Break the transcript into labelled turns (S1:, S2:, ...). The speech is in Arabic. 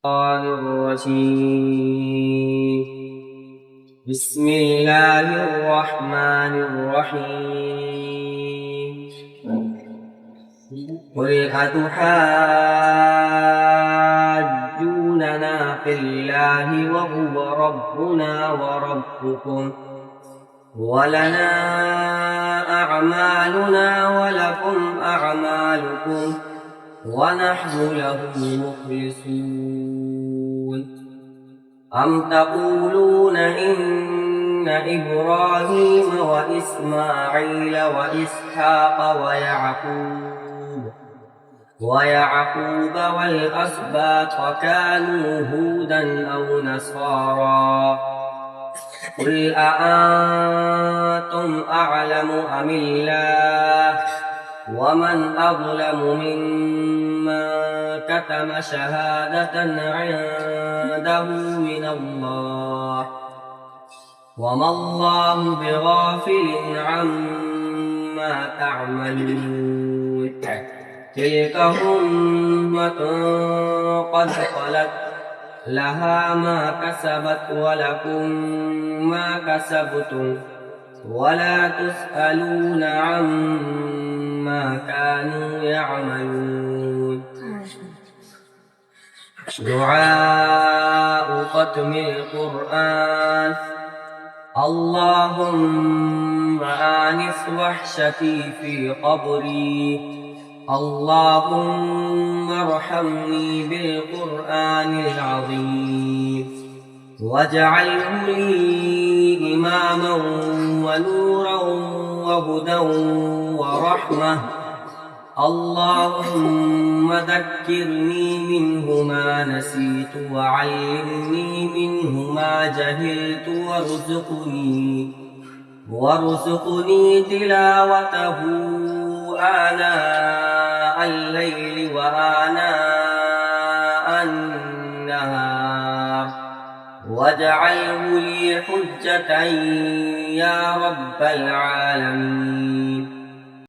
S1: الشيطان الرجيم. بسم الله الرحمن الرحيم. قل أتحاجوننا في الله وهو ربنا وربكم ولنا أعمالنا ولكم أعمالكم ونحن له مخلصون. أم تقولون إن إبراهيم وإسماعيل وإسحاق ويعقوب والأسباط كانوا هودا أو نصارى؟ قل أأنتم أعلم أم الله؟ ومن أظلم ممن كتم شهادة عنده من الله وما الله بغافل عما تعملون. تلك أمة قد خلت لها ما كسبت ولكم ما كسبتم ولا تسألون عما كانوا يعملون. دعاء ختم القرآن. اللهم آنس وحشتي في قبري. اللهم ارحمني بالقرآن العظيم واجعله لي إماما ونورا وهدى ورحمة. اللهم ذكرني منه ما نسيت وعلمني منه ما جهلت وارزقني تلاوته آناء الليل وآناء النهار واجعله لي حجة يا رب العالمين.